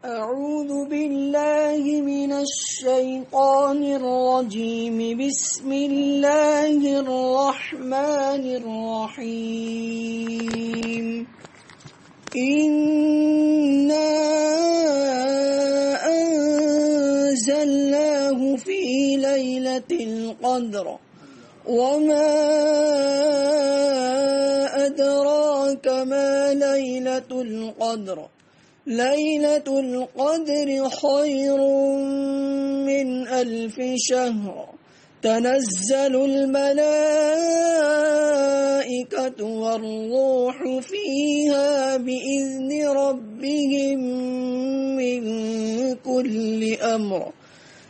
أعوذ بالله من الشيطان الرجيم. بسم الله الرحمن الرحيم. إنا أنزلناه في ليلة القدر وما أدراك ما ليلة القدر. ليلة القدر خير من 1000 شهر. تنزل الملائكة والروح فيها بإذن ربهم من كل أمر.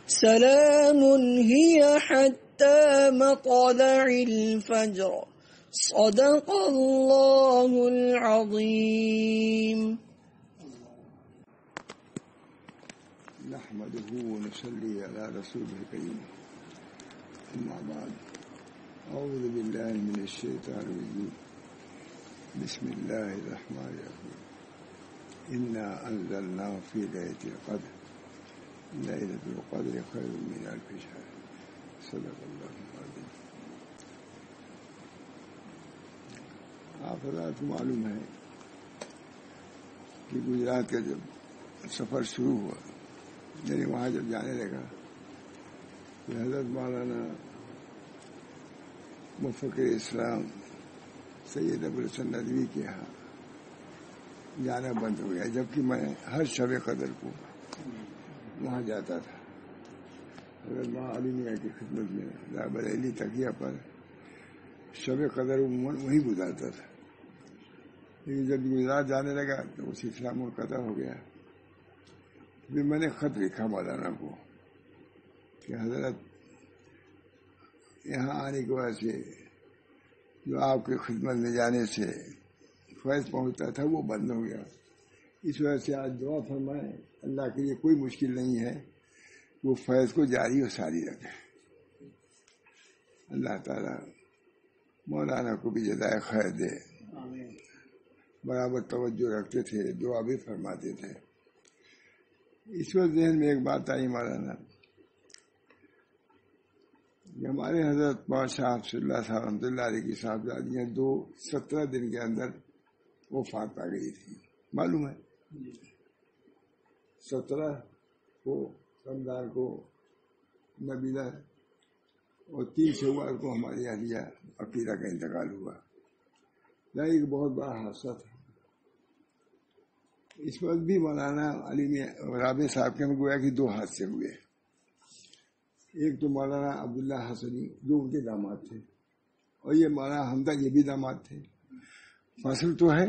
سلام هي حتى مطلع الفجر. صدق الله العظيم. نحمده ونصلي على رسوله الكريم. أما بعد، أعوذ بالله من الشيطان الرجيم. بسم الله الرحمن الرحيم. إنا أنزلناه في ليلة القدر. ليلة القدر خير من 1000 شهر. صدق الله العظيم. آپ حضرات کو معلوم ہے کہ گجرات کا جب سفر شروع ہوا، یعنی وہاں جب جانے لگا کہ حضرت مولانا مفکر اسلام سید ابوالحسن ندوی کے یہاں جانا بند ہو گیا، جبکہ میں ہر شب قدر کو وہاں جاتا تھا. حضرت ماں علیمیہ کی خدمت میں بریلی تکیہ پر شب قدر عموماً وہیں گزارتا تھا. لیکن جب گجرات جانے لگا تو وہ سلسلہ منقطع ہو گیا. پھر میں نے خط لکھا مولانا کو کہ حضرت یہاں آنے کی وجہ سے جو آپ کی خدمت میں جانے سے فیض پہنچتا تھا وہ بند ہو گیا. اس وجہ سے آج دعا فرمائیں، اللہ کے لیے کوئی مشکل نہیں ہے، وہ فیض کو جاری و ساری رکھے. اللہ تعالیٰ مولانا کو بھی جزائے خیر دے. برابر توجہ رکھتے تھے، دعا بھی فرماتے تھے. اس وقت ذہن میں ایک بات آئی مولانا کہ ہمارے حضرت شاہ صلی اللہ صاحب رحمۃ اللہ علیہ کی صاحبزادیاں 17 دن کے اندر وفات پا گئی تھی. معلوم ہے 17 کو رمضان کو نبیلہ اور 3 شوال کو ہماری اہلیہ عقیدہ کا انتقال ہوا. یہ ایک بہت بڑا حادثہ تھا. اس وقت بھی مولانا علی رابع صاحب کے میں گویا کہ 2 حادثے ہوئے. ایک تو مولانا عبداللہ حسنی جو ان کے داماد تھے، اور یہ مولانا حمدہ یہ بھی داماد تھے. فصل تو ہے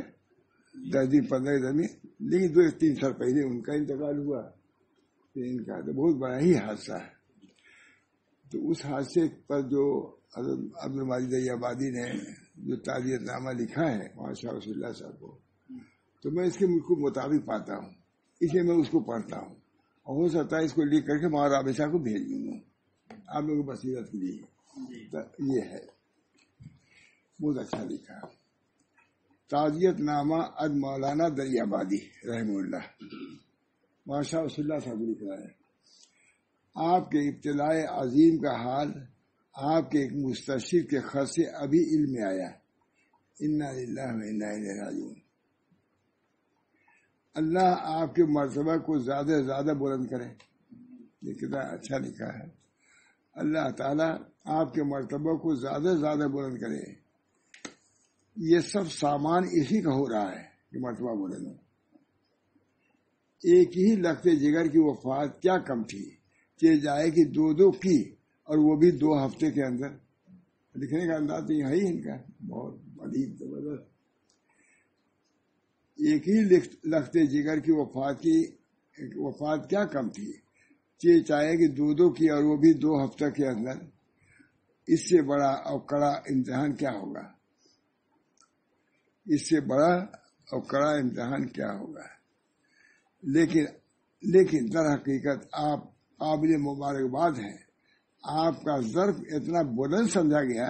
10 دن 15 دن میں، لیکن 2-3 سال پہلے ان کا انتقال ہوا. ان کا تو بہت بڑا ہی حادثہ ہے. تو اس حادثے پر جو حضرت عبدالماجد آبادی نے جو تعزیت نامہ لکھا ہے وہاں شاہ رسول اللہ صاحب کو، تو میں اس کے مطابق پاتا ہوں، اس لیے میں اس کو پڑھتا ہوں. اور ہو سکتا ہے اس کو لکھ کر کے مولانا رابع صاحب کو بھیج دوں گا آپ لوگوں کو بصیرت کے لیے. تو یہ ہے بہت اچھا لکھا. تعزیت نامہ اد مولانا دریابادی رحمہ اللہ، وہاں شاہ رسول اللہ صاحب کو لکھ رہا ہے. آپ کے ابتلاء عظیم کا حال آپ کے ایک مستشرق کے خط سے ابھی علم میں آیا. انا للہ و انا الیہ راجعون. اللہ آپ کے مرتبہ کو زیادہ سے زیادہ بلند کرے. یہ کتنا اچھا لکھا ہے. اللہ تعالیٰ آپ کے مرتبہ کو زیادہ سے زیادہ بلند کرے. یہ سب سامان اسی کا ہو رہا ہے کہ مرتبہ بلند ہو. ایک ہی لخت جگر کی وفات کیا کم تھی کہ جائے کہ 2 کی، اور وہ بھی 2 ہفتے کے اندر. لکھنے کا انداز تو یہ ہے ہی ان کا بہت عجیب زبردست. ایک ہی لخت جگر کی وفات کیا کم تھی کہ چاہے کہ 2 کی، اور وہ بھی 2 ہفتہ کے اندر. اس سے بڑا اور کڑا امتحان کیا ہوگا؟ اس سے بڑا اور کڑا امتحان کیا ہوگا؟ لیکن در حقیقت آپ قابل مبارکباد ہیں. آپ کا ظرف اتنا بلند سمجھا گیا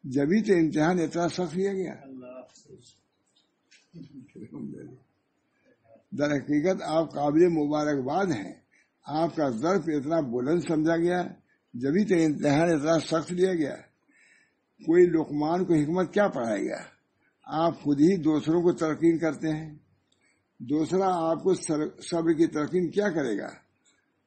جبھی تو امتحان اتنا سخت لیا گیا. در حقیقت آپ قابل مبارکباد ہیں. آپ کا ظرف اتنا بلند سمجھا گیا، جبھی تو امتحان اتنا سخت لیا گیا. کوئی لقمان کو حکمت کیا پڑھائے گا؟ آپ خود ہی دوسروں کو تلقین کرتے ہیں، دوسرا آپ کو صبر کی تلقین کیا کرے گا؟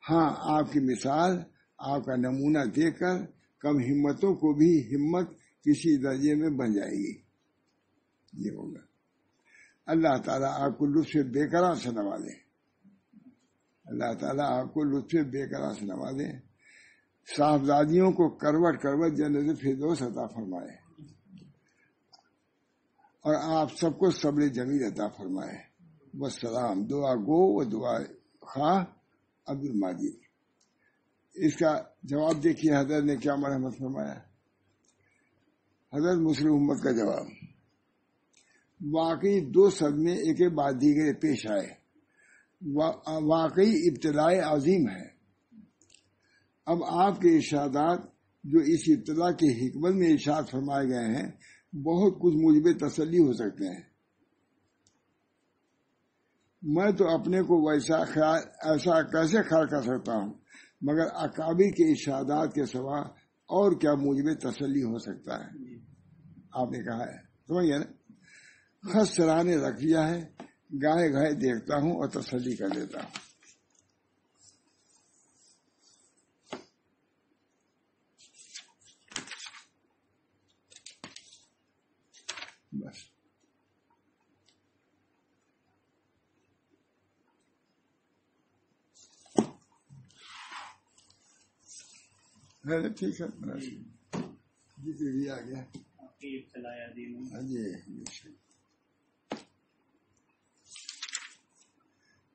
ہاں، آپ کی مثال، آپ کا نمونہ دیکھ کر کم ہمتوں کو بھی ہمت کسی درجے میں بن جائے گی. یہ ہوگا. اللہ تعالیٰ آپ کو لطف بے قرار سے نوازے. اللہ تعالیٰ آپ کو لطف بے قرار سے نوازے. صاحبزادیوں کو کروٹ کروٹ جنت فردوس عطا فرمائے، اور آپ سب کو صبر جمیل عطا فرمائے. والسلام. دعا گو و دعا خواہ عبد الماجد. اس کا جواب دیکھیے حضرت نے کیا مرحمت فرمایا. حضرت مسلم امت کا جواب: واقعی دو صدمے ایک کے بعد دیگرے پیش آئے. واقعی ابتلاء عظیم ہے. اب آپ کے ارشادات جو اس ابتلا کی حکمت میں ارشاد فرمائے گئے ہیں بہت کچھ موجب تسلی ہو سکتے ہیں. میں تو اپنے کو ایسا کیسے خیال کر سکتا ہوں، مگر اکابر کے ارشادات کے سوا اور کیا موجب تسلی ہو سکتا ہے. آپ نے کہا ہے، سمجھے نا، خط سرانے رکھ لیا ہے، گائے گائے دیکھتا ہوں اور تسلی کر دیتا ہوں. بس ٹھیک ہے جی. آ گیا. ہاں جی.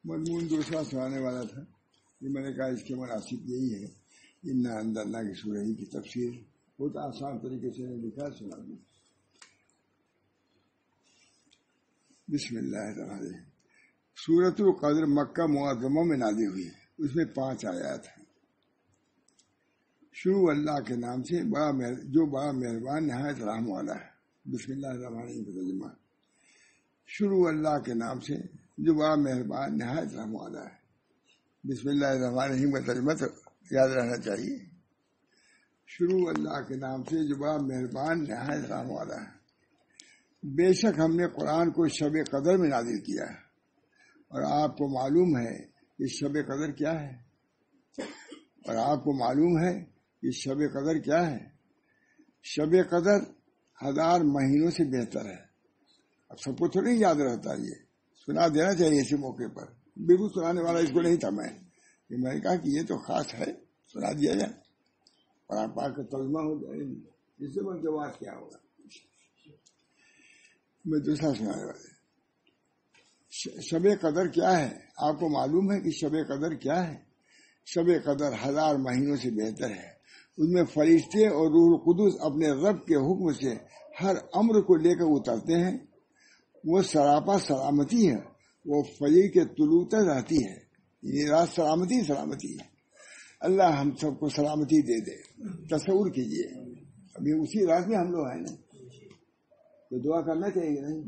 مضمون دوسرا سنانے والا تھا، یہ میں نے کہا اس کے مناسب یہی ہے. انا انزلنا کی سورہ کی تفسیر بہت آسان طریقے سے لکھا، سنا دوں. بسم اللہ الرحمن الرحیم. سورۃ القدر مکہ معظمہ میں نازل ہوئی ہے. اس میں 5 آیات ہیں. شروع اللہ کے نام سے جو بڑا مہربان نہایت رحم والا ہے. بسم اللہ الرحمن الرحیم کا ترجمہ: شروع اللہ کے نام سے جو بڑا مہربان نہایت رحم والا ہے. بسم اللہ الرحمن الرحیم کا ترجمہ تو یاد رہنا چاہیے. شروع اللہ کے نام سے جو بڑا مہربان نہایت رحم والا ہے. بے شک ہم نے قرآن کو شب قدر میں نازل کیا ہے، اور آپ کو معلوم ہے کہ شب قدر کیا ہے. اور آپ کو معلوم ہے کہ شب قدر کیا ہے. شب قدر 1000 مہینوں سے بہتر ہے. اب سب کو تھوڑی یاد رہتا، یہ سنا دینا چاہیے اسی موقع پر. بالکل سنانے والا اس کو نہیں تھا. میں نے کہا کہ یہ تو خاص ہے، سنا دیا جائے، قرآن پاک کا ترجمہ ہو جائے. اس سے بڑھ کے بات کیا ہوگا. میں دوسرا سنانے والا. شب قدر کیا ہے؟ آپ کو معلوم ہے کہ شب قدر کیا ہے. شب قدر 1000 مہینوں سے بہتر ہے. اس میں فرشتے اور روح القدس اپنے رب کے حکم سے ہر امر کو لے کر اترتے ہیں. وہ سراپا سلامتی ہے. وہ فجر کے طلوع تک رہتی ہے. یہ رات سلامتی ہے. اللہ ہم سب کو سلامتی دے دے. تصور کیجئے ابھی اسی رات میں ہم لوگ ہیں نا، تو دعا کرنا چاہیے نہیں.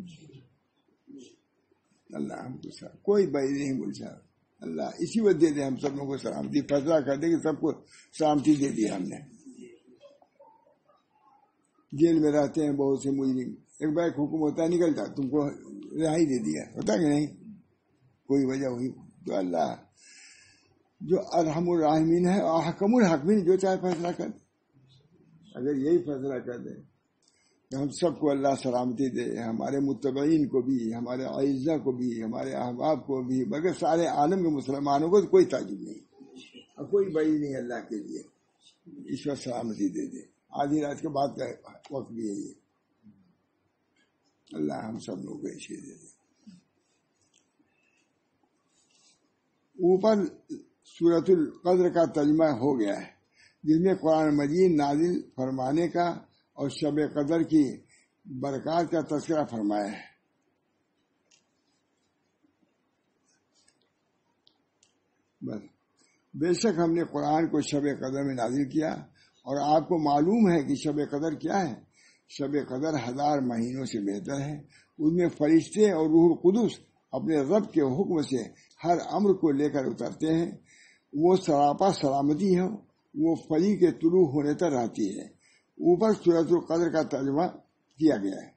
اللہ ہم کو کوئی بھائی نہیں بول سکتا. اللہ اسی وقت دے دے ہم سب لوگوں کو سلامتی. فیصلہ کر دے کہ سب کو سلامتی دے دی. ہم نے جیل میں رہتے ہیں بہت سے مجرم، ایک بار حکم ہوتا ہے نکل جا، تم کو رہائی دے دیا، ہوتا کہ نہیں؟ کوئی وجہ ہوئی تو اللہ جو ارحم الراحمین ہے، احکم الحاکمین، جو چاہے فیصلہ کر دے. اگر یہی فیصلہ کر دے کہ ہم سب کو اللہ سلامتی دے، ہمارے متبعین کو بھی، ہمارے اعزہ کو بھی، ہمارے احباب کو بھی، بلکہ سارے عالم کے مسلمانوں کو، تو کوئی تعجب نہیں اور کوئی بئی نہیں اللہ کے لیے. ایشور سلامتی دے دے. آدھی رات کے بعد کا وقت بھی ہے یہ. اللہ ہم سب لوگوں کو ایشی دے دے. اوپر سورۃ القدر کا ترجمہ ہو گیا ہے، جس میں قرآن مجید نازل فرمانے کا اور شب قدر کی برکات کا تذکرہ فرمایا ہے. بس بے شک ہم نے قرآن کو شب قدر میں نازل کیا، اور آپ کو معلوم ہے کہ شب قدر کیا ہے. شب قدر 1000 مہینوں سے بہتر ہے. اس میں فرشتے اور روح القدس اپنے رب کے حکم سے ہر امر کو لے کر اترتے ہیں، وہ سراپا سلامتی ہے، وہ فجر کے طلوع ہونے تک رہتی ہے۔ اوپر سورۃ القدر کا ترجمہ کیا گیا ہے،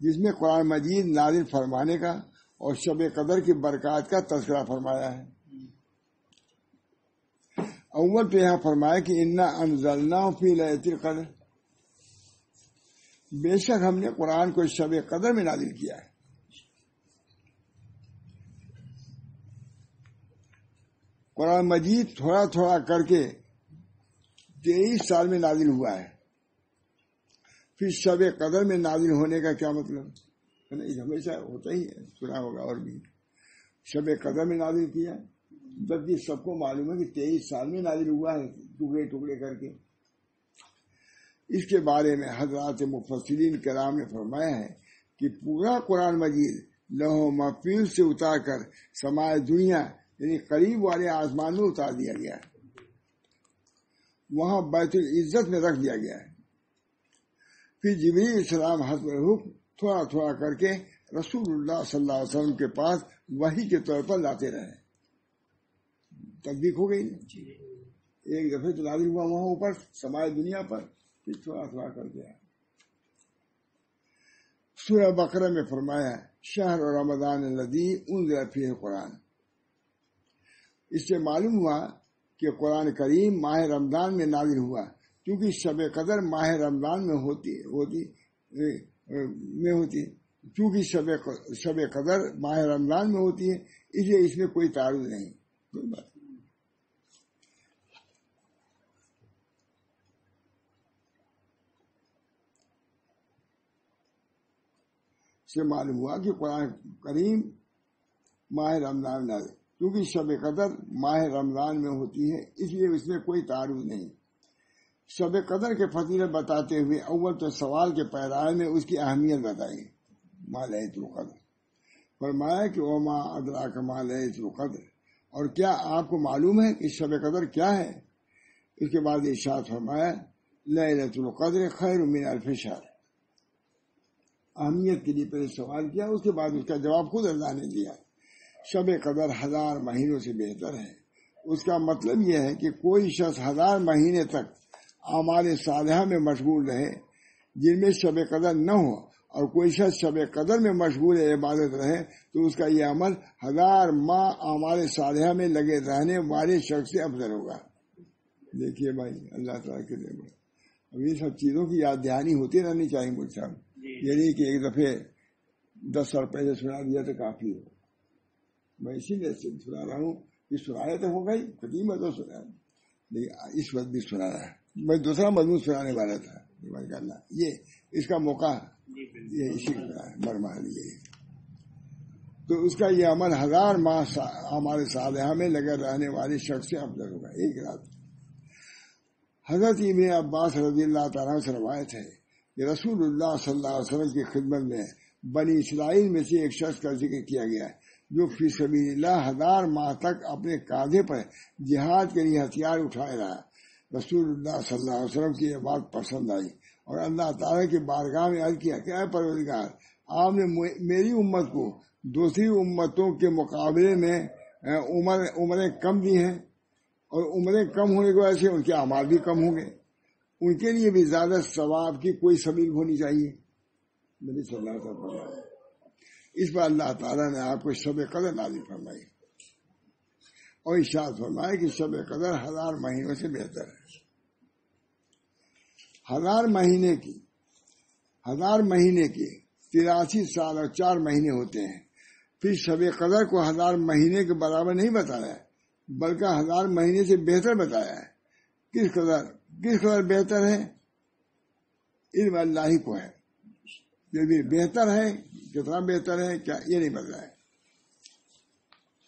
جس میں قرآن مجید نازل فرمانے کا اور شب قدر کی برکات کا تذکرہ فرمایا ہے۔ اول تو یہاں فرمایا کہ انا انزلناہ فی لیلۃ القدر، بے شک ہم نے قرآن کو شب قدر میں نازل کیا ہے۔ قرآن مجید تھوڑا تھوڑا کر کے 23 سال میں نازل ہوا ہے۔ پھر شب قدر میں نازل ہونے کا کیا مطلب؟ ہمیشہ ہوتا ہی ہے، سنا ہوگا اور بھی۔ شب قدر میں نازل کیا، جبکہ سب کو معلوم ہے کہ 23 سال میں نازل ہوا ہے، ٹکڑے ٹکڑے کر کے۔ اس کے بارے میں حضرات مفسرین کرام نے فرمایا ہے کہ پورا قرآن مجید لوح محفوظ سے اتار کر سمائے دنیا یعنی قریب والے آسمان میں اتار دیا گیا ہے، وہاں بیت العزت میں رکھ دیا گیا ہے۔ پھر جبریل السلام حسب الحکم تھوڑا تھوڑا کر کے رسول اللہ صلی اللہ علیہ وسلم کے پاس وحی کے طور پر لاتے رہے۔ تطبیق ہو گئی، ایک دفعہ تو نازل ہوا وہاں اوپر سمائے دنیا پر، پھر تھوڑا تھوڑا کر دیا۔ سورہ بقرہ میں فرمایا شہر رمضان الذی انزل فیہ القرآن، اس سے معلوم ہوا کہ قرآن کریم ماہ رمضان میں نازل ہوا، کیونکہ شب قدر ماہ رمضان میں ہوتی چونکہ شب قدر ماہ رمضان میں ہوتی ہے، اس لیے اس میں کوئی تعارض نہیں، کوئی بات۔ سے معلوم ہوا کہ قرآن کریم ماہ رمضان میں، کیونکہ شب قدر ماہ رمضان میں ہوتی ہے، اس لیے اس میں کوئی تعارض نہیں۔ شب قدر کے فضیلت بتاتے ہوئے اول تو سوال کے پیرائے میں اس کی اہمیت بتائی، ما لیلۃ القدر، فرمایا کہ وما ادراک ما لیلۃ القدر، اور کیا آپ کو معلوم ہے کہ شب قدر کیا ہے؟ اس کے بعد ارشاد فرمایا لیلۃ القدر خیر من الف شہر۔ اہمیت کے لیے پہلے سوال کیا، اس کے بعد اس کا جواب خود اللہ نے دیا۔ شب قدر 1000 مہینوں سے بہتر ہے۔ اس کا مطلب یہ ہے کہ کوئی شخص 1000 مہینے تک اعمال صالحہ میں مشغول رہے جن میں شب قدر نہ ہو، اور کوئی شخص شب قدر میں مشغول عبادت رہے تو اس کا یہ عمل 1000 ماہ اعمال صالحہ میں لگے رہنے والے شخص سے افضل ہوگا۔ دیکھیے بھائی، اللہ تعالیٰ کے دے، اب یہ سب چیزوں کی یاد دہانی ہوتی رہنی چاہیے مجھ سے، یہ نہیں کہ ایک دفعہ 10 سال پہلے سنا دیا تو کافی ہو۔ میں اسی لیے سنا رہا ہوں کہ سنایا تو ہو گئی، قدیم ہے تو سنا، لیکن اس وقت بھی سنا رہا ہے۔ میں دوسرا مضمون سنانے والا تھا، یہ اس کا موقع یہ اسی مرمہ لیے، تو اس کا یہ عمل 1000 ماہ ہمارے صالحہ میں لگے رہنے والے شخص سے افضل ہوگا ایک رات۔ حضرت ابن عباس رضی اللہ تعالیٰ سے روایت ہے کہ رسول اللہ صلی اللہ علیہ وسلم کی خدمت میں بنی اسرائیل میں سے ایک شخص کا ذکر کیا گیا ہے جو فی سبیل اللہ 1000 ماہ تک اپنے کاندھے پر جہاد کے لیے ہتھیار اٹھائے رہا۔ رسول اللہ صلی اللہ علیہ وسلم کی یہ بات پسند آئی اور اللہ تعالیٰ کی بارگاہ میں عرض کیا کہ اے پروردگار، آپ نے میری امت کو دوسری امتوں کے مقابلے میں عمریں کم دی ہیں، اور عمریں کم ہونے کی وجہ سے ان کے اعمال بھی کم ہوں گے، ان کے لیے بھی زیادہ ثواب کی کوئی سبیل ہونی چاہیے۔ نبی صلی اللہ علیہ وسلم، اس پر اللہ تعالیٰ نے آپ کو شب قدر نازل فرمائی اور ارشاد فرمایا کہ شب قدر 1000 مہینوں سے بہتر ہے۔ 1000 مہینے کی 83 سال اور 4 مہینے ہوتے ہیں۔ پھر شب قدر کو 1000 مہینے کے برابر نہیں بتایا، بلکہ 1000 مہینے سے بہتر بتایا ہے۔ کس قدر بہتر ہے، علم اللہ ہی کو ہے، جو بھی بہتر ہے، کتنا بہتر ہے کیا یہ نہیں بتایا۔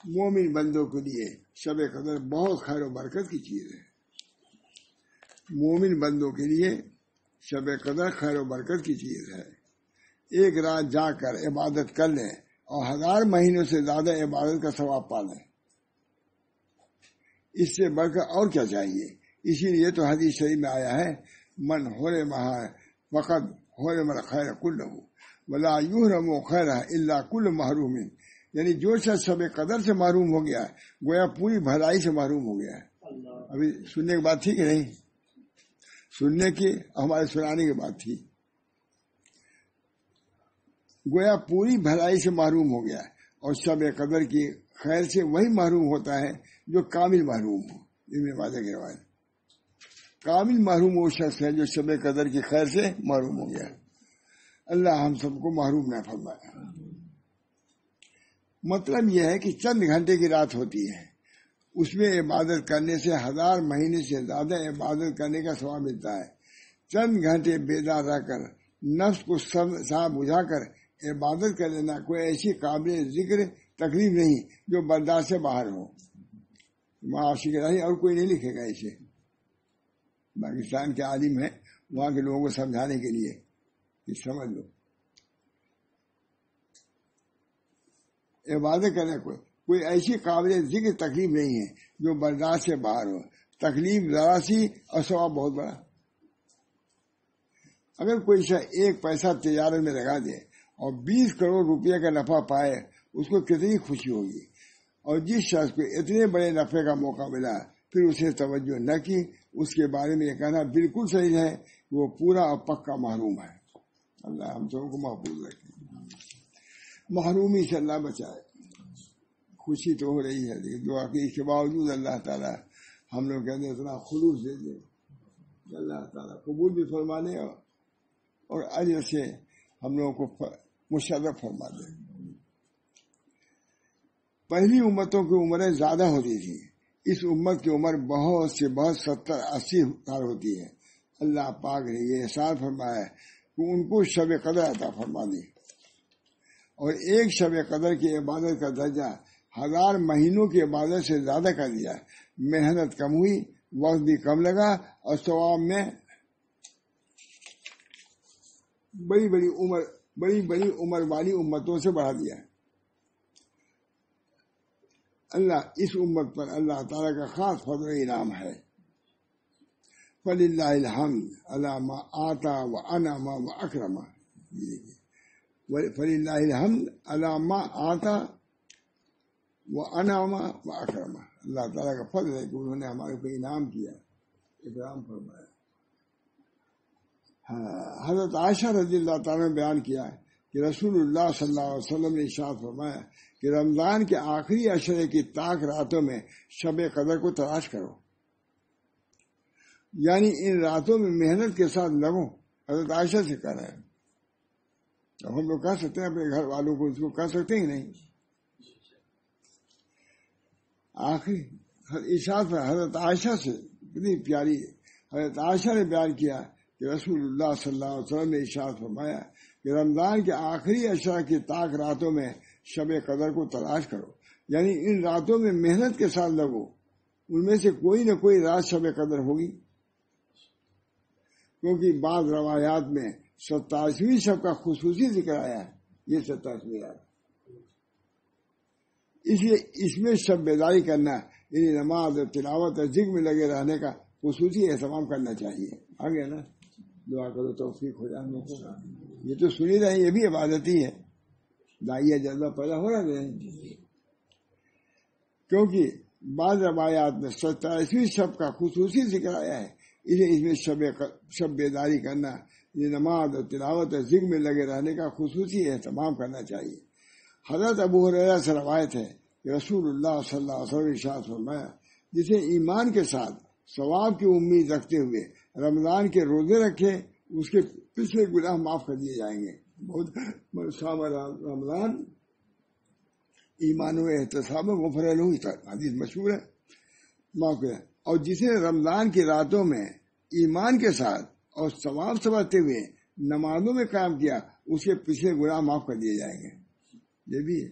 مومن بندوں کے لیے شب قدر بہت خیر و برکت کی چیز ہے۔ مومن بندوں کے لیے شب قدر خیر و برکت کی چیز ہے۔ ایک رات جا کر عبادت کر لیں اور 1000 مہینوں سے زیادہ عبادت کا ثواب پا لیں، اس سے بڑھ کر اور کیا چاہیے۔ اسی لیے تو حدیث شریف میں آیا ہے من حرم فقط حرم الخیر کلہ ولا یحرم خیر الا کل محروم، یعنی جو شخص شب قدر سے محروم ہو گیا ہے گویا پوری بھلائی سے محروم ہو گیا ہے. ابھی سننے کی بات تھی کہ نہیں؟ سننے کی ہمارے سنانے کی بات تھی. گویا پوری بھلائی سے محروم ہو گیا ہے. اور شب قدر کی خیر سے وہی محروم ہوتا ہے جو کامل محروم ہو. ابن ماجہ کی روایت. کامل محروم وہ شخص ہے جو شب قدر کی خیر سے محروم ہو گیا. اللہ ہم سب کو محروم نہ فرمائے. مطلب یہ ہے کہ چند گھنٹے کی رات ہوتی ہے، اس میں عبادت کرنے سے 1000 مہینے سے زیادہ عبادت کرنے کا ثواب ملتا ہے. چند گھنٹے بیدار رہ کر نفس کو سا بجھا کر عبادت کر لینا کوئی ایسی قابل ذکر تکلیف نہیں جو برداشت سے باہر ہو. معاشی کے راہی اور کوئی نہیں لکھے گا اسے. پاکستان کے عالم ہیں وہاں کے لوگوں کو سمجھانے کے لیے کہ سمجھ لو. عبادت کرنے کوئی ایسی قابل ذکر تکلیف نہیں ہے جو برداشت سے باہر ہو. تکلیف ذرا سی اور ثواب بہت بڑا. اگر کوئی شخص 1 پیسہ تجارت میں لگا دے اور 20 کروڑ روپے کا نفع پائے اس کو کتنی خوشی ہوگی. اور جس شخص کو اتنے بڑے نفع کا موقع ملا پھر اسے توجہ نہ کی، اس کے بارے میں یہ کہنا بالکل صحیح ہے کہ وہ پورا اور پکا محروم ہے. اللہ ہم سب کو محفوظ رکھے. محرومی سے اللہ بچائے. خوشی تو ہو رہی ہے لیکن دعا کی اس کے باوجود اللہ تعالیٰ ہم لوگ کہتے ہیں اتنا خلوص دے دے. اللہ تعالیٰ قبول بھی فرمانے اور اجر سے ہم لوگوں کو مشرف فرما دے. پہلی امتوں کی عمریں زیادہ ہوتی تھی. اس امت کی عمر بہت سے بہت 70-80 سال ہوتی ہے. اللہ پاک نے یہ احسان فرمایا ہے کہ ان کو شب قدر عطا فرما دی اور ایک شب قدر کی عبادت کا درجہ 1000 مہینوں کی عبادت سے زیادہ کر دیا. محنت کم ہوئی، وقت بھی کم لگا اور ثواب میں بڑی بڑی عمر والی امتوں سے بڑھا دیا. اللہ اس امت پر اللہ تعالیٰ کا خاص فضل و انعام ہے. فللہ الحمد علی ما آتا و انعم و اکرم. فللہ الحمد علی ما آتا و انعم و اکرم. اللہ تعالیٰ کا فضل ہے کہ انہوں نے ہمارے کو انعام کیا، اکرام فرمایا. حضرت عائشہ رضی اللہ تعالیٰ نے بیان کیا ہے کہ رسول اللہ صلی اللہ علیہ وسلم نے ارشاد فرمایا کہ رمضان کے آخری عشرے کی تاک راتوں میں شب قدر کو تلاش کرو. یعنی ان راتوں میں محنت کے ساتھ لگو. حضرت عائشہ سے کہہ رہا ہے. اب ہم لوگ کہہ سکتے ہیں اپنے گھر والوں کو اس کو کہہ سکتے ہیں نہیں. آخری ارشاد پر حضرت عائشہ سے کتنی پیاری حضرت عائشہ نے بیان کیا کہ رسول اللہ صلی اللہ علیہ وسلم نے ارشاد فرمایا کہ رمضان کے آخری عشرہ کی تاک راتوں میں شب قدر کو تلاش کرو. یعنی ان راتوں میں محنت کے ساتھ لگو. ان میں سے کوئی نہ کوئی رات شب قدر ہوگی، کیونکہ بعض روایات میں 27ویں شب کا خصوصی ذکر آیا ہے. یہ 27ویں رات، اس لیے اس میں شب بیداری کرنا یعنی نماز اور تلاوت اور ذکر میں لگے رہنے کا خصوصی اہتمام کرنا چاہیے. آگے نا دعا کرو توفیق ہو جائے. یہ تو سنی رہے، یہ بھی عبادت ہی ہے. دائیا جذبہ پیدا ہو رہا ہے کیونکہ بعض روایات میں 27ویں شب کا خصوصی ذکر آیا ہے. اس لیے اس میں شب بیداری کرنا یہ نماز اور تلاوت اور ذکر میں لگے رہنے کا خصوصی اہتمام کرنا چاہیے. حضرت ابو ہریرہ سے روایت ہے کہ رسول اللہ صلی اللہ علیہ وسلم نے ارشاد فرمایا جسے ایمان کے ساتھ ثواب کی امید رکھتے ہوئے رمضان کے روزے رکھے اس کے پچھلے گناہ معاف کر دیے جائیں گے. بہت رمضان ایمان و احتساب غفر له حدیث مشہور ہے. معاف کیا. اور جسے رمضان کی راتوں میں ایمان کے ساتھ اور ثواب سمجھتے ہوئے نمازوں میں قائم کیا اس کے پچھلے گناہ معاف کر دیے جائیں گے. یہ بھی ہے.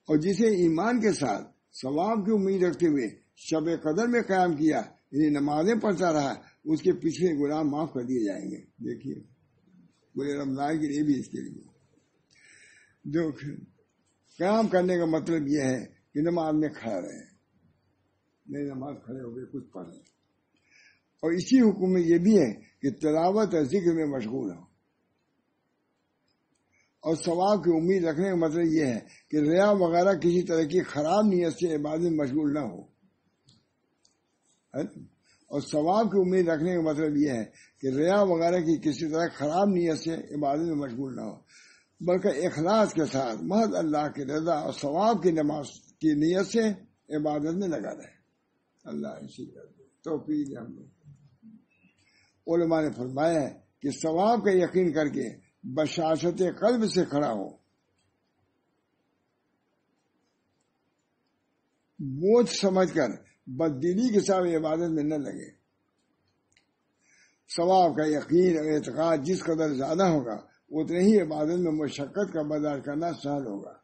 اور جسے ایمان کے ساتھ ثواب کی امید رکھتے ہوئے شب قدر میں قیام کیا یعنی نمازیں پڑھتا رہا اس کے پچھلے گناہ معاف کر دیے جائیں گے. دیکھیے پورے رمضان کے لیے بھی اس کے لیے جو قیام کرنے کا مطلب یہ ہے کہ نماز میں کھڑا رہے، نہیں نماز کھڑے ہو گئے کچھ پڑھیں. اور اسی حکم میں یہ بھی ہے کہ تلاوت اور ذکر میں مشغول ہو اور ثواب کی امید رکھنے کا مطلب یہ ہے کہ ریا وغیرہ کسی طرح کی خراب نیت سے عبادت میں مشغول نہ ہو. اور ثواب کی امید رکھنے کا مطلب یہ ہے کہ ریا وغیرہ کی کسی طرح خراب نیت سے عبادت میں مشغول نہ ہو، بلکہ اخلاص کے ساتھ محض اللہ کی رضا اور ثواب کی نماز کی نیت سے عبادت میں لگا رہے. اللہ اسی توفیق ہم لوگ. علماء نے فرمایا ہے کہ ثواب کا یقین کر کے بشاشت قلب سے کھڑا ہو، بوجھ سمجھ کر بددلی کے ساتھ عبادت میں نہ لگے. ثواب کا یقین اور اعتقاد جس قدر زیادہ ہوگا اتنے ہی عبادت میں مشقت کا برداشت کرنا سہل ہوگا.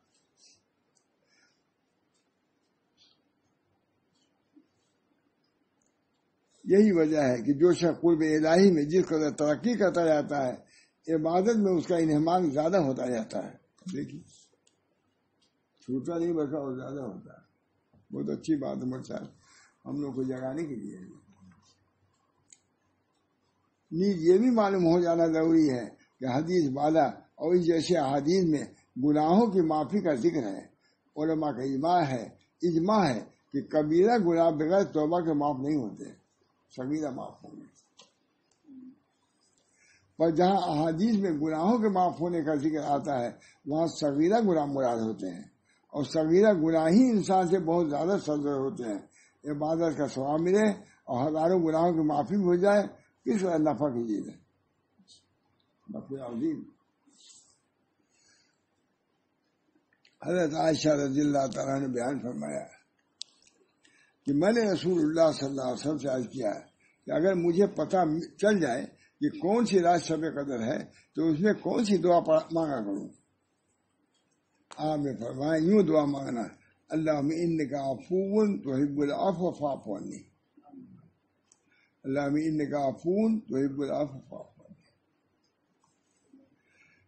یہی وجہ ہے کہ جو شخص قرب الہی میں جس قدر ترقی کرتا جاتا ہے عبادت میں اس کا انہماک زیادہ ہوتا جاتا ہے. دیکھیے چھوٹا نہیں بلکہ اور زیادہ ہوتا ہے. بہت اچھی بات ہے مر صاحب ہم لوگ کو جگانے کے لیے. نیز یہ بھی معلوم ہو جانا ضروری ہے کہ حدیث والا اور اس جیسے احادیث میں گناہوں کی معافی کا ذکر ہے. علماء کا اجماع ہے کہ کبیرہ گناہ بغیر توبہ کے معاف نہیں ہوتے، صغیرہ معاف ہوں گے. پر جہاں احادیث میں گناہوں کے معاف ہونے کا ذکر آتا ہے وہاں صغیرہ گناہ مراد ہوتے ہیں، اور صغیرہ گناہ ہی انسان سے بہت زیادہ صدر ہوتے ہیں. عبادت کا ثواب ملے اور ہزاروں گناہوں کی معافی بھی ہو جائے، کس نفع کی چیز ہے، نفع عظیم. حضرت عائشہ رضی اللہ تعالیٰ نے بیان فرمایا کہ میں نے رسول اللہ صلی اللہ علیہ وسلم سے عرض کیا کہ اگر مجھے پتہ چل جائے کہ کون سی رات شب قدر ہے تو اس میں کون سی دعا مانگا کروں. آپ نے فرمایا یوں دعا مانگنا، اللہم انک عفو تحب العفو فاعف عنی. اللہم انک عفو تحب العفو فاعف عنی.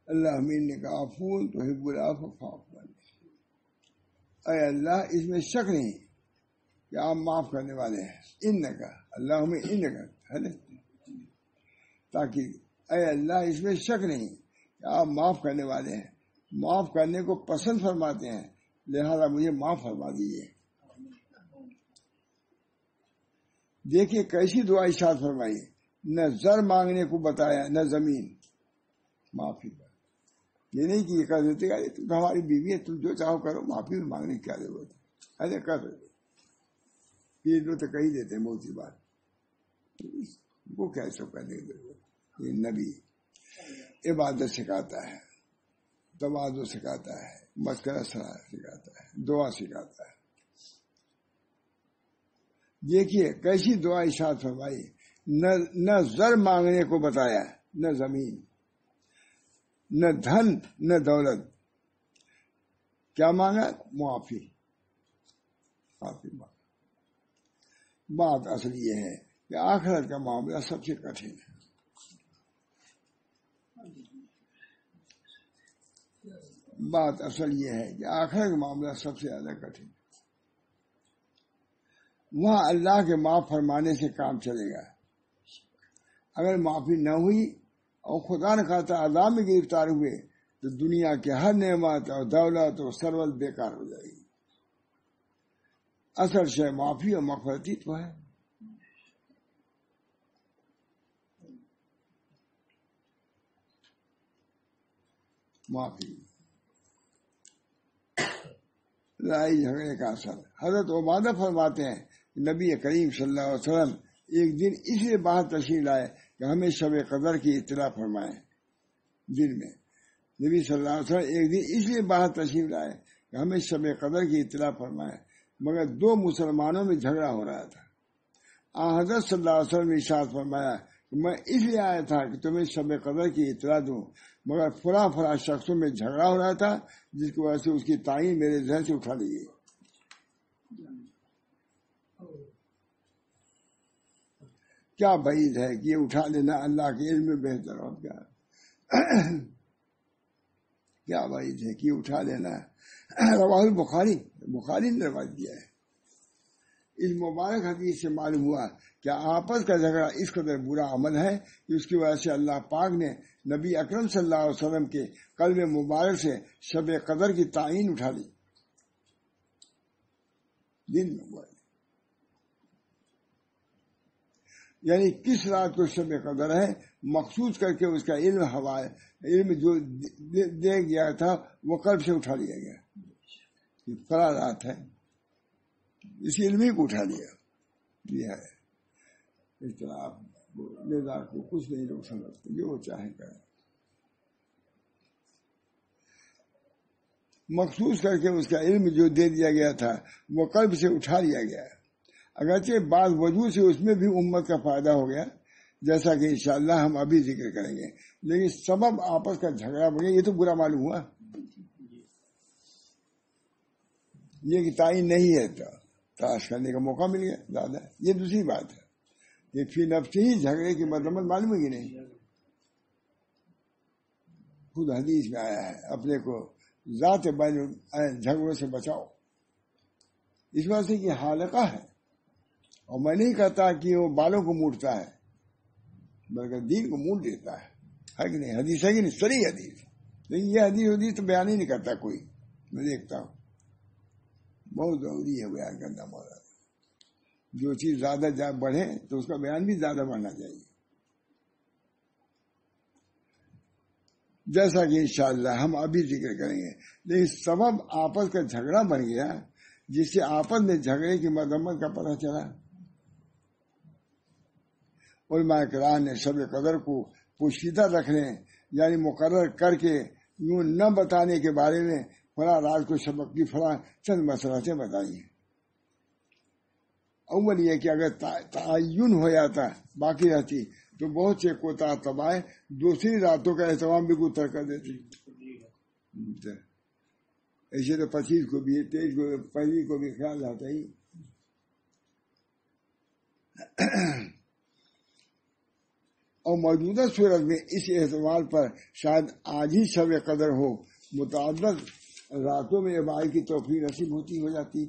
اللہم انک عفو تحب العفو فاعف عنی. اے اللہ اس میں شک نہیں کہ آپ معاف کرنے والے ہیں. انکا اللہم انکا ہے نا، تاکہ اے اللہ اس میں شک نہیں کہ آپ معاف کرنے والے ہیں، معاف کرنے کو پسند فرماتے ہیں، لہذا مجھے معاف فرما دیجیے. دیکھیے کیسی دعا ارشاد فرمائی، نہ زر مانگنے کو بتایا نہ زمین. معافی کا یہ نہیں کہ یہ کر دیتے گا تم ہماری بیوی ہے تم جو چاہو کرو، معافی میں مانگنے کی کیا ضرورت ہے. ایسے کر دیتے یہ لوگ تو کہی دیتے ہیں بہت سی بات، وہ کیا سب کرنے کی ضرورت. یہ نبی عبادت سکھاتا ہے، تواضع سکھاتا ہے، مسکرہ سکھاتا ہے، دعا سکھاتا ہے. دیکھیے کیسی دعا ارشاد فرمائی، نہ زر مانگنے کو بتایا نہ زمین، نہ دھن نہ دولت. کیا مانگا؟ معافی. معافی مانگا. بات اصل یہ ہے کہ آخرت کا معاملہ سب سے کٹھن ہے. بات اصل یہ ہے کہ آخرت کا معاملہ سب سے زیادہ کٹھن. وہاں اللہ کے معاف فرمانے سے کام چلے گا. اگر معافی نہ ہوئی اور خدا نہ خواستہ عذاب میں گرفتار ہوئے تو دنیا کے ہر نعمت اور دولت اور ثروت بیکار ہو جائے گی. اصل شے معافی اور مغفرت ہی تو ہے. معافی لڑائی جھگڑے کا اثر. حضرت عبادہ فرماتے ہیں نبی کریم صلی اللہ علیہ وسلم ایک دن اس لیے باہر تشریف لائے کہ ہمیں شب قدر کی اطلاع فرمائیں. دن میں نبی صلی اللہ علیہ وسلم ایک دن اس لیے باہر تشریف لائے کہ ہمیں شب قدر کی اطلاع فرمائیں، مگر دو مسلمانوں میں جھگڑا ہو رہا تھا. حضرت صلی اللہ علیہ وسلم نے ارشاد فرمایا کہ میں اس لیے آیا تھا کہ تمہیں شب قدر کی اطلاع دوں، مگر فلاں شخصوں میں جھگڑا ہو رہا تھا جس کی وجہ سے اس کی تعین میرے ذہن سے اٹھا لی گئی. کیا بعید ہے کہ یہ اٹھا لینا اللہ کے علم میں بہتر ہو. کیا بعید ہے کہ یہ اٹھا لینا. رواہ البخاری، بخاری نے روایت کیا ہے اس مبارک حدیث سے معلوم ہوا کہ آپس کا جھگڑا اس قدر برا عمل ہے کہ اس کی وجہ سے اللہ پاک نے نبی اکرم صلی اللہ علیہ وسلم کے قلب مبارک سے شب قدر کی تعین اٹھا لی. دن میں یعنی کس رات کو شب قدر ہے مخصوص کر کے اس کا علم جو دے گیا تھا وہ قلب سے اٹھا لیا گیا. فلاں رات ہے اس علم ہی کو اٹھا لیا ہے. اختلاف کو کچھ نہیں لوگ سمجھتے جو وہ چاہیں کریں. مخصوص کر کے اس کا علم جو دے دیا گیا تھا وہ قلب سے اٹھا لیا گیا. اگرچہ بعض وجوہ سے اس میں بھی امت کا فائدہ ہو گیا جیسا کہ انشاءاللہ ہم ابھی ذکر کریں گے، لیکن سبب آپس کا جھگڑا بڑھ گیا یہ تو برا معلوم ہوا. یہ کہ تعین نہیں ہے تو تلاش کرنے کا موقع مل گیا زیادہ. یہ دوسری بات ہے کہ فی نفس ہی جھگڑے کی مذمت معلوم ہے کہ نہیں. خود حدیث میں آیا ہے اپنے کو ذات بین جھگڑوں سے بچاؤ. اس وجہ سے کہ حالقہ ہے اور میں نہیں کہتا کہ وہ بالوں کو موڑتا ہے بلکہ دین کو موڑ دیتا ہے کہ نہیں. حدیث ہے کہ نہیں؟ صریح حدیث. لیکن یہ حدیث تو بیان ہی نہیں کرتا کوئی. میں دیکھتا ہوں بہت ضروری ہے بیان کرنا. مولانا جو چیز زیادہ بڑھے تو اس کا بیان بھی زیادہ بڑھنا چاہیے. جیسا کہ انشاءاللہ ہم ابھی ذکر کریں گے. لیکن سبب آپس کا جھگڑا بن گیا جس سے آپس میں جھگڑے کی مذمت کا پتہ چلا. علماء کرام نے شب قدر کو پوشیدہ رکھنے یعنی مقرر کر کے یوں نہ بتانے کے بارے میں فلاں رات کو سبق کی فلاں چند مسئلہ بتائی. اول یہ کہ اگر تعین ہو جاتا باقی رہتی تو بہت سے کوتاہ تباہ دوسری راتوں کا اہتمام بھی کوتاہ کر دیتی. ایسے تو 25 کو بھی 23 کو پہلی کو بھی خیال آتا ہی. اور موجودہ صورت میں اس اعتبار پر شاید آج ہی شب قدر ہو متعدد راتوں میں عبادت کی توفیق نصیب ہو جاتی.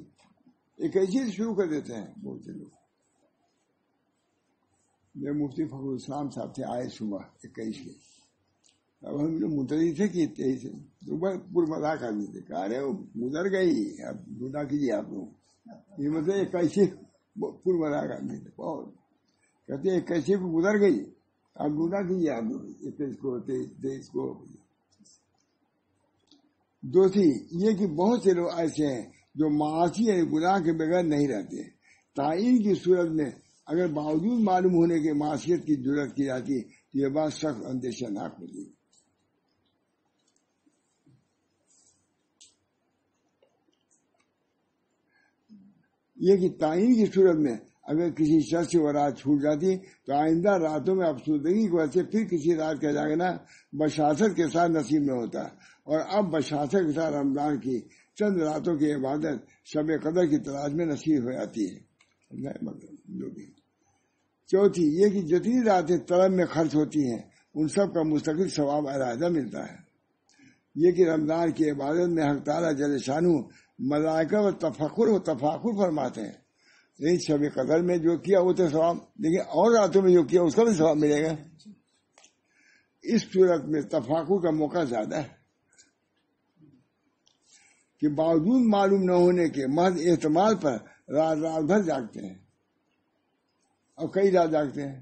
ایک ایسی شروع کر دیتے ہیں بہت سے لوگ. میں مفتی فخر الاسلام صاحب تھے آئے صبح 21 کے. اب ہم جو منتظر تھے کہ 23 سے صبح پر مذاق آدمی تھے کہا رہے وہ گزر گئی اب گناہ کیجیے آپ لوگ. یہ مطلب 21 پر مذاق آدمی تھے بہت کہتے 21 کو گزر گئی آپ گناہ کیجیے آپ لوگ 21 کو 23 کو. دوسری یہ کہ بہت سے لوگ ایسے ہیں جو معاشی یعنی گناہ کے بغیر نہیں رہتے. تعین کی صورت میں اگر باوجود معلوم ہونے کے معاشیت کی ضرورت کی جاتی تو یہ بات سخت اندیشہ ناک ہوتی. یہ کہ تعین کی صورت میں اگر کسی شخص سے وہ رات چھوٹ جاتی تو آئندہ راتوں میں افسردگی کی وجہ سے پھر کسی رات کا جاگنا بشاشت کے ساتھ نصیب میں ہوتا. اور اب بشاشت کے ساتھ رمضان کی چند راتوں کی عبادت شب قدر کی تلاش میں نصیب ہو جاتی ہے. جو بھی چوتھی یہ کہ جتنی راتیں طلب میں خرچ ہوتی ہیں ان سب کا مستقل ثواب علیحدہ ملتا ہے. یہ کہ رمضان کی عبادت میں حق تعالیٰ جل شانہ ملائکہ و تفاخر فرماتے ہیں. لیکن شب قدر میں جو کیا وہ تو ثواب، لیکن اور راتوں میں جو کیا اس کا بھی ثواب ملے گا. اس صورت میں تفاخر کا موقع زیادہ ہے کہ باوجود معلوم نہ ہونے کے محض احتمال پر رات بھر جاگتے ہیں اور کئی رات جاگتے ہیں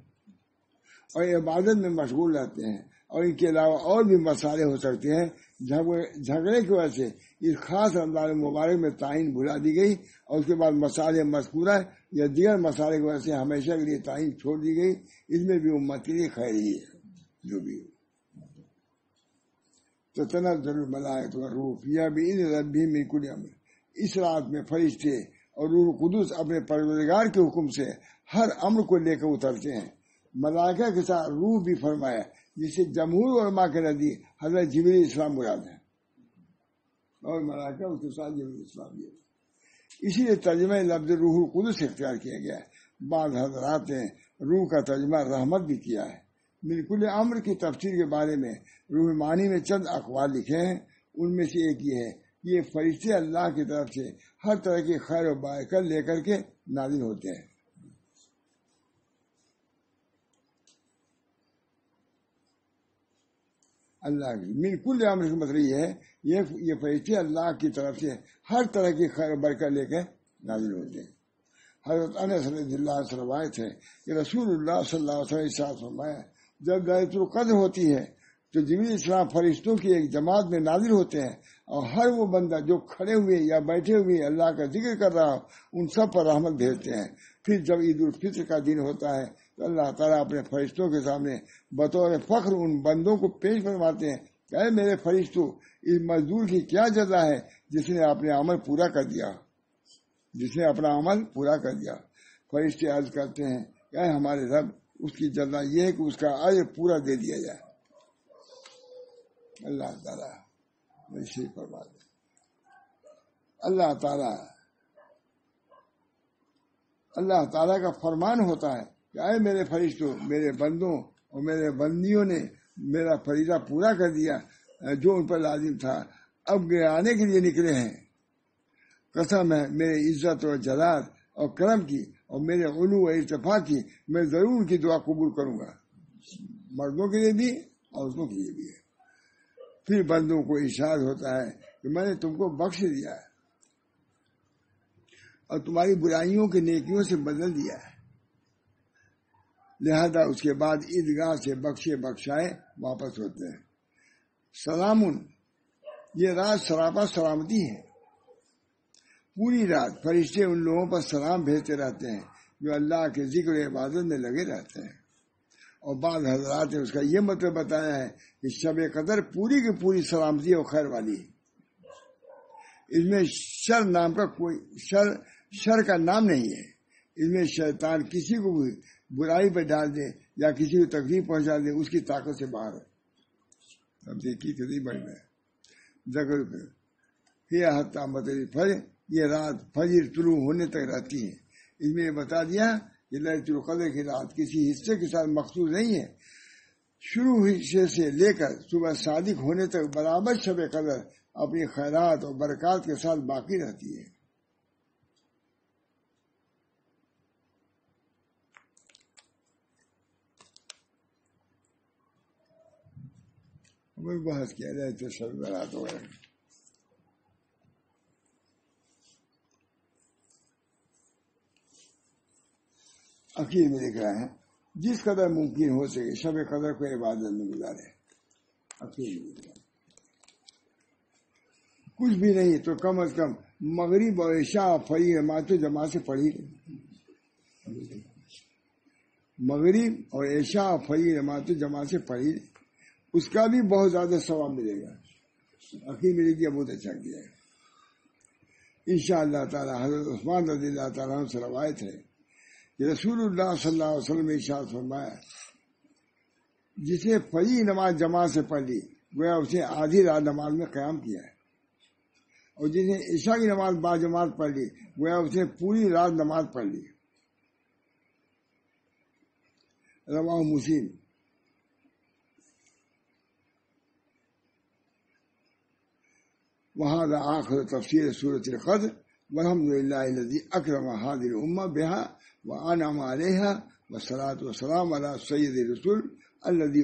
اور عبادت میں مشغول رہتے ہیں. اور ان کے علاوہ اور بھی مسائل ہو سکتے ہیں. جھگڑے کی وجہ سے اس خاص رمضان مبارک میں تعین بھلا دی گئی اور اس کے بعد مسائل مذکورہ یا دیگر مسائل کی وجہ سے ہمیشہ کے لیے تعین چھوڑ دی گئی. اس میں بھی امت کے لیے خیر ہی ہے جو بھی ہو. تو تنزل الملائکۃ والروح فیہا بإذن ربہم من کل امر. اس رات میں فرشتے اور روح القدس اپنے پروردگار کے حکم سے ہر امر کو لے کر اترتے ہیں. ملائکہ کے ساتھ روح بھی فرمایا جسے جمہور علماء کے نزدیک حضرت جبریل اسلام مراد ہے اور ملائکہ اس کے ساتھ جبریل اسلام بھی ہے. اسی لیے ترجمہ لفظ روح القدس اختیار کیا گیا ہے. بعض حضرات نے روح کا ترجمہ رحمت بھی کیا ہے. بالکل امر کی تفسیر کے بارے میں روح معنی میں چند اقوال لکھے ہیں. ان میں سے ایک یہ ہے یہ فرشتے اللہ کی طرف سے ہر طرح کی خیر و برکت لے کر کے نازل ہوتے ہیں. اللہ کی من کل امر کا مطلب یہ ہے یہ فرشتے اللہ کی طرف سے ہر طرح کی خیر و برکت لے کے نازل ہوتے ہیں. حضرت انس رضی اللہ عنہ سے روایت ہے کہ رسول اللہ صلی اللہ علیہ وسلم ارشاد فرمایا جب لیلۃ القدر ہوتی ہے تو جبریل السلام فرشتوں کی ایک جماعت میں نازل ہوتے ہیں اور ہر وہ بندہ جو کھڑے ہوئے یا بیٹھے ہوئے اللہ کا ذکر کر رہا ہو ان سب پر رحمت بھیجتے ہیں. پھر جب عید الفطر کا دن ہوتا ہے تو اللہ تعالیٰ اپنے فرشتوں کے سامنے بطور فخر ان بندوں کو پیش فرماتے ہیں کہ اے میرے فرشتوں اس مزدور کی کیا جزا ہے جس نے اپنے عمل پورا کر دیا، جس نے اپنا عمل پورا کر دیا. فرشتے عرض کرتے ہیں کہ اے ہمارے رب اس کی جزا یہ ہے کہ اس کا اجر پورا دے دیا جائے. اللہ تعالیٰ شریف فرما دے. اللہ تعالیٰ کا فرمان ہوتا ہے کہ اے میرے فرشتوں میرے بندوں اور میرے بندیوں نے میرا فریضہ پورا کر دیا جو ان پر لازم تھا، اب گرانے کے لیے نکلے ہیں. قسم ہے میرے عزت و جلال اور کرم کی اور میرے علو و ارتفاع کی، میں ضرور ان کی دعا قبول کروں گا، مردوں کے لیے بھی عورتوں کے لیے بھی. پھر بندوں کو ارشاد ہوتا ہے کہ میں نے تم کو بخش دیا ہے اور تمہاری برائیوں کی نیکیوں سے بدل دیا ہے، لہذا اس کے بعد عیدگاہ سے بخشے بخشائے واپس ہوتے ہیں. سلام، یہ رات سراپا سلامتی ہے. پوری رات فرشتے ان لوگوں پر سلام بھیجتے رہتے ہیں جو اللہ کے ذکر و عبادت میں لگے رہتے ہیں. اور بعض حضرات نے اس کا یہ مطلب بتایا ہے کہ شب قدر پوری کی پوری سلامتی اور خیر والی ہے. اس میں شر نام کا کوئی شر کا نام نہیں ہے. اس میں شیطان کسی کو بھی برائی پہ ڈال دے یا کسی کو تکلیف پہنچا دے اس کی طاقت سے باہر ہے. اب دیکھیے کتنی بڑی میں ذکر یہ رات فجر طلوع ہونے تک رہتی ہے. اس میں یہ بتا دیا کہ لیلۃ القدر کی رات کسی حصے کے ساتھ مخصوص نہیں ہے، شروع حصے سے لے کر صبح صادق ہونے تک برابر شب قدر اپنی خیرات اور برکات کے ساتھ باقی رہتی ہے. بحث کیا جائے تو شب برات وغیرہ اخیر میں لکھ رہا ہے جس قدر ممکن ہو سکے شب قدر کو عبادت میں گزارے. اخیر میں لکھ رہا ہے کچھ بھی نہیں تو کم از کم مغرب اور عشاء فجر نماز تو جماعت سے پڑھی، مغرب اور عشاء فجر نماز تو جماعت سے پڑھی، اس کا بھی بہت زیادہ ثواب ملے گا. اخیر میں لکھ دیا، بہت اچھا کیا ہے. انشاءاللہ تعالی حضرت عثمان رضی اللہ تعالیٰ عنہ سے روایت ہے کہ رسول اللہ صلی اللہ علیہ وسلم نے ارشاد فرمایا جس نے فجر نماز جماعت سے پڑھ لی گویا اس نے آدھی رات نماز میں قیام کیا ہے، اور جس نے عشاء کی نماز با جماعت پڑھ لی گویا اس نے پوری رات نماز پڑھ لی. رواہ مسلم. وهذا آخر تفسير سورة القدر والحمد لله الذي أكرم هذه الأمة بها وأنعم عليها والصلاة والسلام على سيد الرسول الذي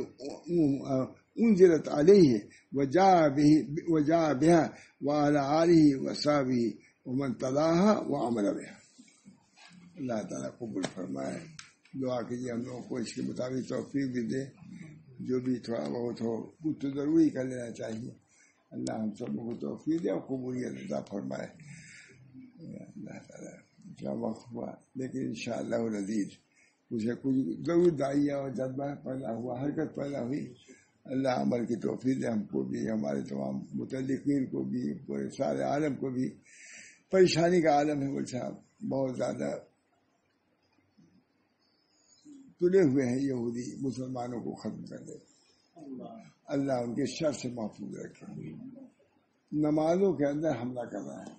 أنزلت عليه وجاء بها وعلى آله وصحبه ومن تلاها وعمل بها. اللہ تعالیٰ قبول فرمائے. دعا کیجیے ہم لوگوں کو اس کے مطابق توفیق بھی دے، جو بھی تھوڑا بہت ہو کچھ تو ضروری کر لینا چاہیے. اللہ ہم سب کو توفیق دے اور قبولیت عطا فرمائے. اللہ تعالیٰ کیا وقت ہوا لیکن انشاءاللہ العزیز کچھ ضرور داعیہ اور جذبہ پیدا ہوا، حرکت پیدا ہوئی. اللہ عمل کی توفیق دے ہم کو بھی، ہمارے تمام متعلقین کو بھی، پورے سارے عالم کو بھی. پریشانی کا عالم ہے وہ صاحب، بہت زیادہ تلے ہوئے ہیں یہودی، مسلمانوں کو ختم کر دے. اللہ ان کے شر سے محفوظ رکھے. نمازوں کے اندر حملہ کر رہا ہے،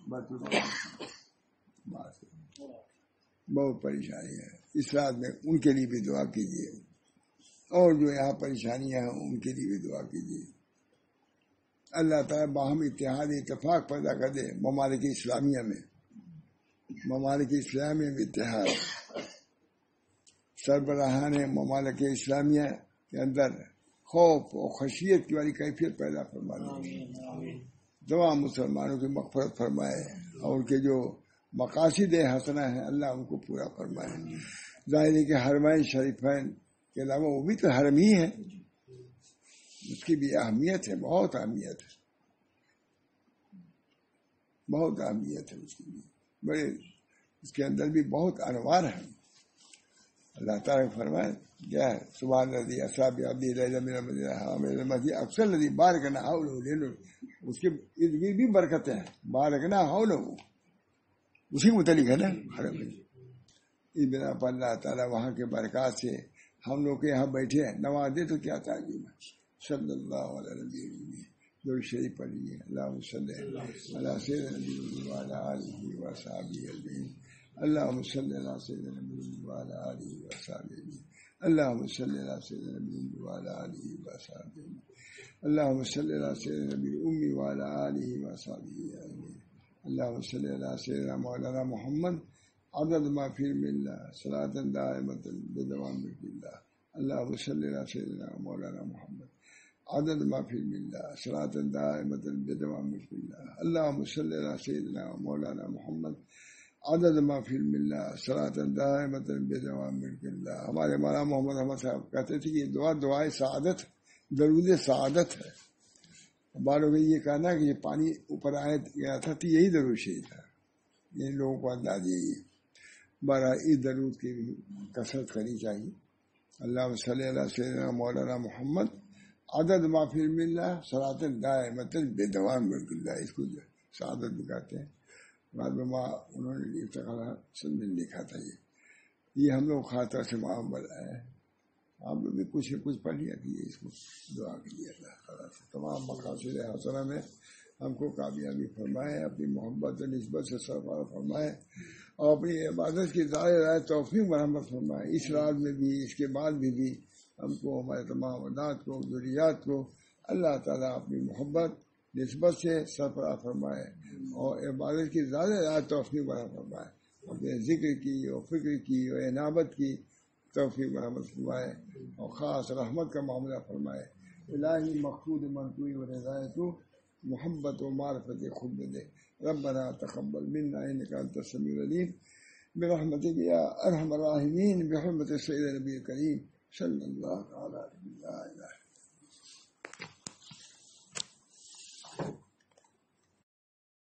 بہت پریشانی ہے. اس رات میں ان کے لیے بھی دعا کیجیے اور جو یہاں پریشانیاں ہیں ان کے لیے بھی دعا کیجیے. اللہ تعالیٰ باہم اتحاد اتفاق پیدا کر دے ممالک اسلامیہ میں، ممالک اسلامیہ میں اتحاد، سربراہان ممالک اسلامیہ کے اندر خوف و خشیت کی والی کیفیت پیدا فرما دے، تمام مسلمانوں کی مغفرت فرمائے اور ان کے جو مقاصد حسنہ ہیں اللہ ان کو پورا فرمائے۔ ظاہر ہے کہ حرمین شریفین کے علاوہ وہ بھی تو حرم ہی ہے، اس کی بھی اہمیت ہے، بہت اہمیت ہے، بہت اہمیت ہے اس کی بھی، بڑے اس کے اندر بھی بہت انوار ہیں۔ اللہ تعالیٰ فرمائے کیا ہے، سبحان الذی اسری بعبدہ لیلا من المسجد الحرام الى المسجد الاقصى الذی بارکنا حولہ لنریہ، اس کے ارد گرد بھی برکتیں ہیں، بارکنا حولہ اسی متعلق ہے نا حرم میں۔ اس بنا پر اللہ تعالیٰ وہاں کے برکات سے ہم لوگ کے یہاں بیٹھے ہیں، نوازے تو کیا تعجب ہے۔ صلی اللہ علیہ نبی درود شریف پڑھیے، اللہم صلی علی سیدنا نبی وعلی آلہ وصحبہ اجمعین، اللہم صلی علی سیدنا نبی وعلی آلہ وصحبہ اجمعین، اللہم صلی علی سیدنا نبی وعلی آلہ وصحبہ اجمعین، اللہم صلی علی سیدنا نبی امی وعلی آلہ وصحبہ اجمعین، اللہم صلی علی سیدنا مولانا محمد عدد ما فی علم اللہ صلاۃ دائمۃ بدوام ملک اللہ، اللہم صلی علی سیدنا مولانا محمد عدد ما فی علم اللہ صلاۃ دائمۃ بدوام ملک اللہ، اللہم صلی علی سیدنا مولانا محمد عدد ما فی علم اللہ صلاۃ دائمۃ بدوام ملک اللہ۔ ہمارے مولانا محمد احمد صاحب کہتے تھے کہ یہ دعا دعائے سعادت، درود سعادت ہے۔ باروں میں یہ کہنا کہ یہ پانی اوپر آئے گیا تھا تو یہی درود شریف تھا، یہ لوگوں کو انداز یہی ہے۔ بارہ اس درود کی بھی کثرت کرنی چاہیے۔ اللہم صلی علی سیدنا مولانا محمد عدد ما فی علم اللہ صلاۃ دائمۃ بدوام ملک اللہ، اس کو سعادت بھی کہتے ہیں۔ بعد میں انہوں نے لکھا تھا یہ ہم لوگ خاطر سے معامل ہے، آپ لوگ بھی کچھ پڑھ لیا کیجیے، اس کو دعا کیجیے اللہ تعالیٰ سے تمام مقاصد حسنہ میں ہم کو کامیابی فرمائے، اپنی محبت و نسبت سے سرفراز فرمائے اور اپنی عبادت کی ذرائع توفیق مرحمت فرمائے، اس رات میں بھی اس کے بعد بھی ہم کو، ہمارے تمام اولاد کو، ذریات کو اللہ تعالیٰ اپنی محبت نسبت سے سرفراز فرمائے اور عبادت کی زیادہ توفیق مرحمت فرمائے، اپنے ذکر کی اور فکر کی اور عنابت کی توفیق مرحمت فرمائے اور خاص رحمت کا معاملہ فرمائے۔ الہی مقصود منطوی و رضایت محبت و معرفت خود دے، ربنا تقبل منا انک انت السمیع العلیم برحمتک یا ارحم الراحمین، بحرمت سید نبی کریم صلی اللہ علیہ وسلم۔